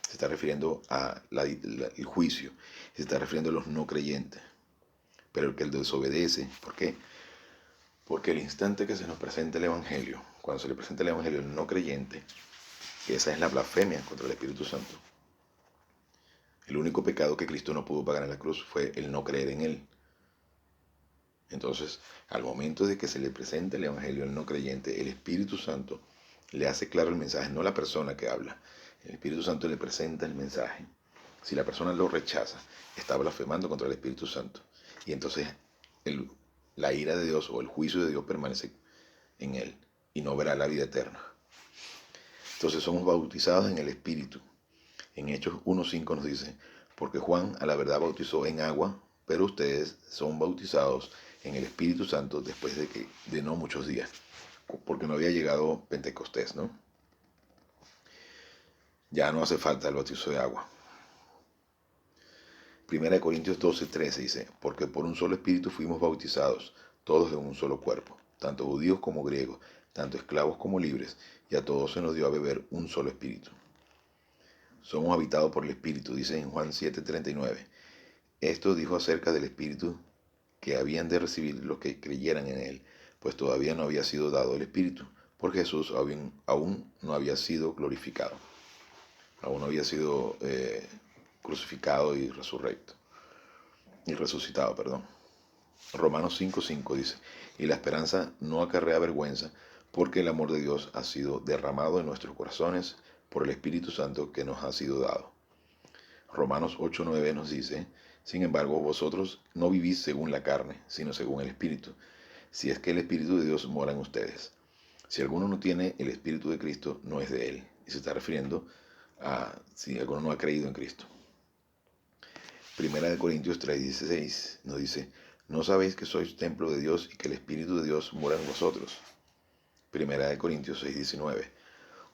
Se está refiriendo a el juicio, se está refiriendo a los no creyentes. Pero el que desobedece, ¿por qué? Porque el instante que se nos presenta el Evangelio, cuando se le presenta el Evangelio al no creyente, esa es la blasfemia contra el Espíritu Santo. El único pecado que Cristo no pudo pagar en la cruz fue el no creer en Él. Entonces, al momento de que se le presenta el Evangelio al no creyente, el Espíritu Santo le hace claro el mensaje, no la persona que habla. El Espíritu Santo le presenta el mensaje. Si la persona lo rechaza, está blasfemando contra el Espíritu Santo. Y entonces la ira de Dios o el juicio de Dios permanece en él y no verá la vida eterna. Entonces somos bautizados en el Espíritu. En Hechos 1:5 nos dice: porque Juan a la verdad bautizó en agua, pero ustedes son bautizados en el Espíritu Santo después de no muchos días, porque no había llegado Pentecostés, ¿no? Ya no hace falta el bautizo de agua. 1 Corintios 12:13 dice: porque por un solo Espíritu fuimos bautizados, todos en un solo cuerpo, tanto judíos como griegos, tanto esclavos como libres, y a todos se nos dio a beber un solo Espíritu. Somos habitados por el Espíritu, dice en Juan 7:39. Esto dijo acerca del Espíritu que habían de recibir los que creyeran en él, pues todavía no había sido dado el Espíritu, porque Jesús aún no había sido glorificado, aún no había sido crucificado y resucitado, perdón. Romanos 5:5 dice: y la esperanza no acarrea vergüenza, porque el amor de Dios ha sido derramado en nuestros corazones por el Espíritu Santo que nos ha sido dado. Romanos 8:9 nos dice: sin embargo, vosotros no vivís según la carne, sino según el Espíritu, si es que el Espíritu de Dios mora en ustedes. Si alguno no tiene el Espíritu de Cristo, no es de él. Y se está refiriendo a si alguno no ha creído en Cristo. 1 Corintios 3:16 nos dice: ¿no sabéis que sois templo de Dios y que el Espíritu de Dios mora en vosotros? 1 Corintios 6:19.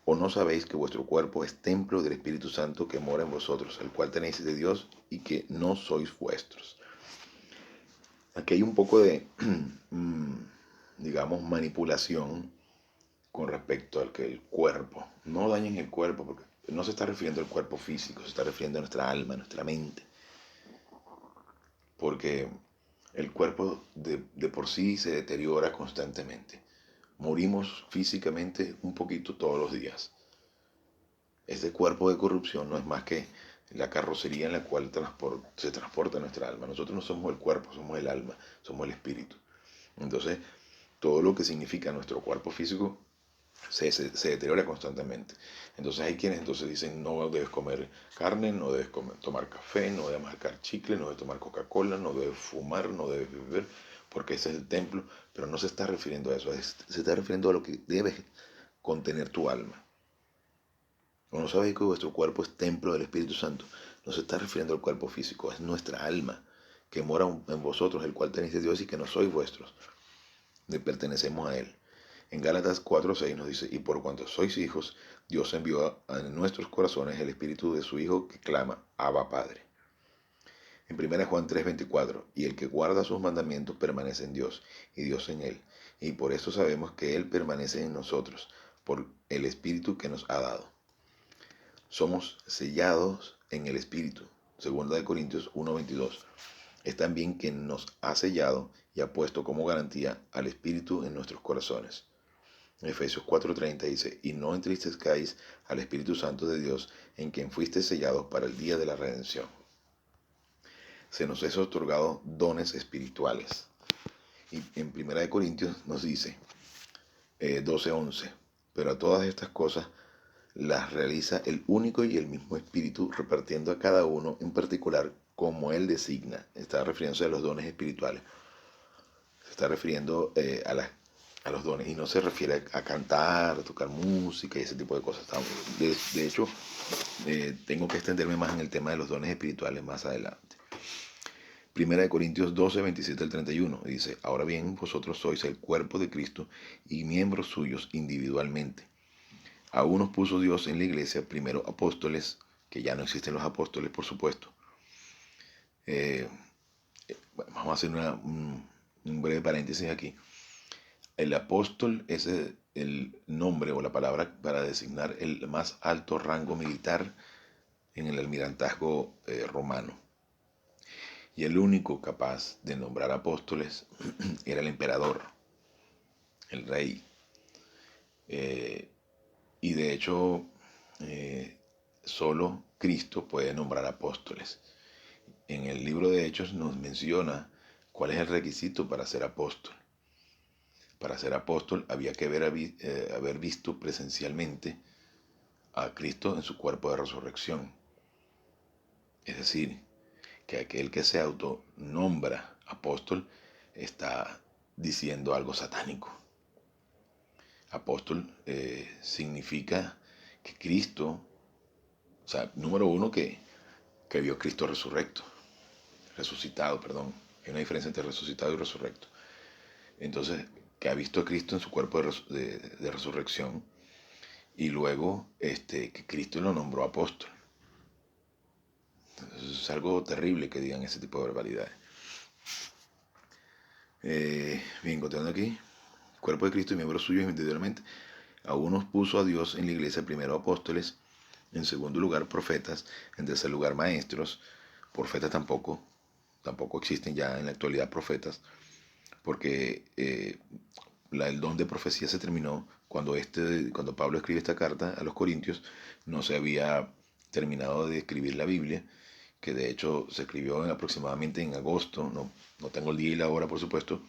¿O no sabéis que vuestro cuerpo es templo del Espíritu Santo que mora en vosotros, el cual tenéis de Dios y que no sois vuestros? Aquí hay un poco de, digamos, manipulación con respecto al que el cuerpo. No dañen el cuerpo, porque no se está refiriendo al cuerpo físico, se está refiriendo a nuestra alma, a nuestra mente. Porque el cuerpo de por sí se deteriora constantemente. Morimos físicamente un poquito todos los días. Este cuerpo de corrupción no es más que la carrocería en la cual se transporta nuestra alma. Nosotros no somos el cuerpo, somos el alma, somos el espíritu. Entonces, todo lo que significa nuestro cuerpo físico se deteriora constantemente. Entonces hay quienes entonces dicen no debes comer carne, no debes tomar café, no debes mascar chicle, no debes tomar Coca-Cola, no debes fumar, no debes beber, porque ese es el templo, pero no se está refiriendo a eso, se está refiriendo a lo que debes contener tu alma. ¿O no sabéis que vuestro cuerpo es templo del Espíritu Santo? No se está refiriendo al cuerpo físico, es nuestra alma que mora en vosotros, el cual tenéis de Dios y que no sois vuestros, le pertenecemos a Él. En Gálatas 4:6 nos dice, y por cuanto sois hijos, Dios envió a nuestros corazones el espíritu de su Hijo que clama, Abba Padre. En 1 Juan 3:24, y el que guarda sus mandamientos permanece en Dios, y Dios en él. Y por eso sabemos que Él permanece en nosotros, por el espíritu que nos ha dado. Somos sellados en el espíritu. 2 Corintios 1:22. Es también quien nos ha sellado y ha puesto como garantía al espíritu en nuestros corazones. Efesios 4:30 dice, y no entristezcáis al Espíritu Santo de Dios, en quien fuisteis sellados para el día de la redención. Se nos es otorgado dones espirituales. Y en 1 Corintios nos dice, 12:11, pero a todas estas cosas las realiza el único y el mismo Espíritu, repartiendo a cada uno en particular como Él designa. Está refiriéndose a los dones espirituales. Se está refiriendo a los dones y no se refiere a cantar, a tocar música y ese tipo de cosas. De hecho, tengo que extenderme más en el tema de los dones espirituales más adelante. Primera de Corintios 12, 27 al 31 dice, ahora bien, vosotros sois el cuerpo de Cristo y miembros suyos individualmente. A unos puso Dios en la iglesia, primero apóstoles, que ya no existen los apóstoles, por supuesto. Vamos a hacer un breve paréntesis aquí. El apóstol es el nombre o la palabra para designar el más alto rango militar en el almirantazgo romano. Y el único capaz de nombrar apóstoles era el emperador, el rey. Y de hecho, solo Cristo puede nombrar apóstoles. En el libro de Hechos nos menciona cuál es el requisito para ser apóstol. Para ser apóstol había que haber visto presencialmente a Cristo en su cuerpo de resurrección. Es decir, que aquel que se autonombra apóstol está diciendo algo satánico. Apóstol significa que Cristo, o sea, número uno, que vio a Cristo resucitado, perdón. Hay una diferencia entre resucitado y resurrecto. Entonces, que ha visto a Cristo en su cuerpo de resurrección y luego que Cristo lo nombró apóstol. Entonces, es algo terrible que digan ese tipo de barbaridades. Bien, continuando aquí. Cuerpo de Cristo y miembros suyos individualmente. A unos puso a Dios en la iglesia primero apóstoles, en segundo lugar profetas, en tercer lugar maestros. Profetas tampoco existen ya en la actualidad profetas, porque el don de profecía se terminó cuando Pablo escribe esta carta a los Corintios. No se había terminado de escribir la Biblia, que de hecho se escribió aproximadamente en agosto, no tengo el día y la hora por supuesto,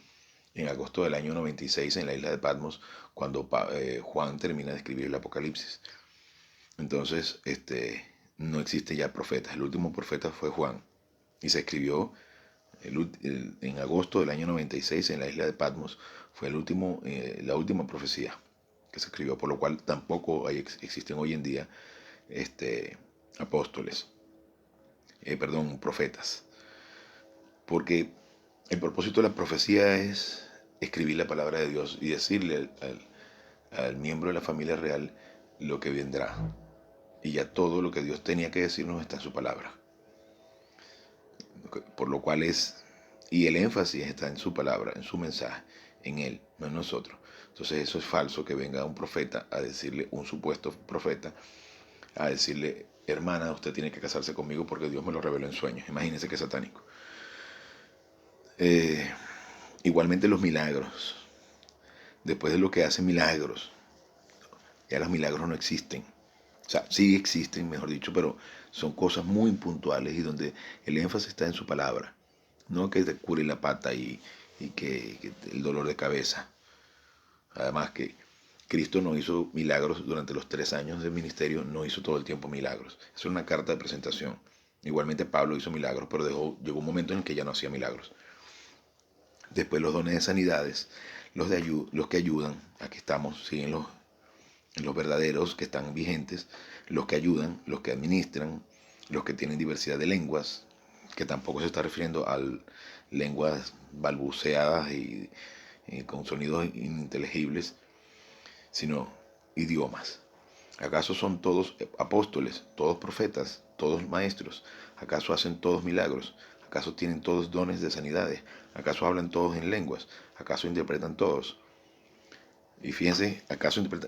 en agosto del año 96 en la isla de Patmos, cuando Juan termina de escribir el Apocalipsis. Entonces, no existe ya profeta. El último profeta fue Juan. Y se escribió en agosto del año 96 en la isla de Patmos. Fue la última profecía que se escribió, por lo cual tampoco existen hoy en día apóstoles, profetas. Porque el propósito de la profecía es escribir la palabra de Dios y decirle al miembro de la familia real lo que vendrá. Y ya todo lo que Dios tenía que decirnos está en su palabra. Por lo cual y el énfasis está en su palabra, en su mensaje, en Él, no en nosotros. Entonces eso es falso, que venga un profeta a decirle, un supuesto profeta, a decirle, hermana, usted tiene que casarse conmigo porque Dios me lo reveló en sueños. Imagínense qué satánico. Eh, Igualmente los milagros. Después de lo que hacen milagros, ya los milagros no existen. O sea, sí existen, mejor dicho, pero son cosas muy puntuales y donde el énfasis está en su palabra. No que te cure la pata y que el dolor de cabeza. Además que Cristo no hizo milagros durante los 3 años del ministerio, no hizo todo el tiempo milagros. Es una carta de presentación. Igualmente Pablo hizo milagros, pero llegó un momento en el que ya no hacía milagros. Después los dones de sanidades, los que ayudan, aquí estamos, siguen los verdaderos que están vigentes, los que ayudan, los que administran, los que tienen diversidad de lenguas, que tampoco se está refiriendo a lenguas balbuceadas y con sonidos ininteligibles, sino idiomas. ¿Acaso son todos apóstoles, todos profetas, todos maestros? ¿Acaso hacen todos milagros? ¿Acaso tienen todos dones de sanidades? ¿Acaso hablan todos en lenguas? ¿Acaso interpretan todos? Y fíjense,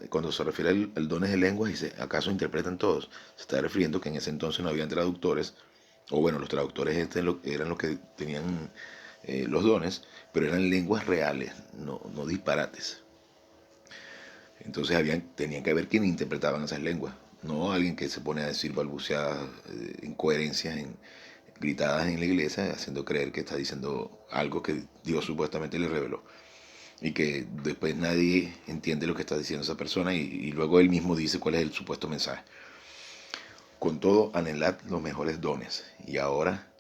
cuando se refiere al dones de lenguas, dice, ¿acaso interpretan todos? Se está refiriendo que en ese entonces no habían traductores, o bueno, los traductores eran los que tenían los dones, pero eran lenguas reales, no disparates. Entonces tenían que haber quien interpretaban esas lenguas, no alguien que se pone a decir balbuceadas, incoherencias gritadas en la iglesia, haciendo creer que está diciendo algo que Dios supuestamente le reveló y que después nadie entiende lo que está diciendo esa persona y luego él mismo dice cuál es el supuesto mensaje. Con todo, anhelad los mejores dones y ahora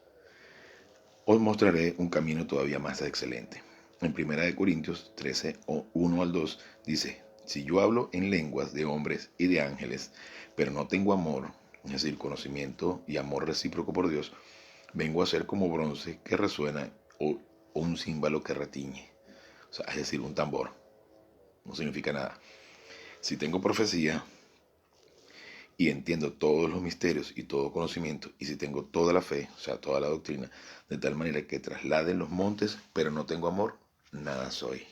os mostraré un camino todavía más excelente. En 1 Corintios 13, 1 al 2 dice, si yo hablo en lenguas de hombres y de ángeles, pero no tengo amor, es decir, conocimiento y amor recíproco por Dios, vengo a ser como bronce que resuena o un címbalo que retiñe. O sea, es decir, un tambor. No significa nada. Si tengo profecía y entiendo todos los misterios y todo conocimiento, y si tengo toda la fe, o sea, toda la doctrina, de tal manera que trasladen los montes, pero no tengo amor, nada soy.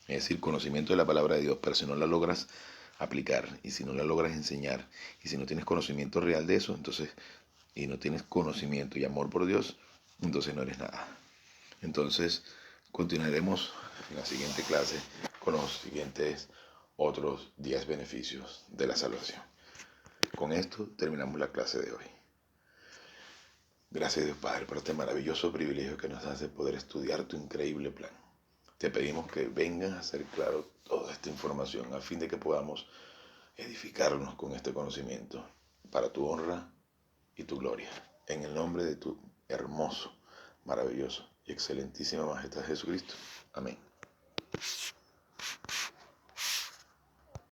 Es decir, conocimiento de la palabra de Dios, pero si no la logras aplicar, y si no la logras enseñar, y si no tienes conocimiento real de eso, entonces, y no tienes conocimiento y amor por Dios, entonces no eres nada. Entonces, continuaremos en la siguiente clase con los siguientes otros 10 beneficios de la salvación. Con esto terminamos la clase de hoy. Gracias Dios Padre por este maravilloso privilegio que nos hace poder estudiar tu increíble plan. Te pedimos que vengas a hacer claro toda esta información a fin de que podamos edificarnos con este conocimiento para tu honra y tu gloria. En el nombre de tu hermoso, maravilloso y excelentísima majestad Jesucristo. Amén.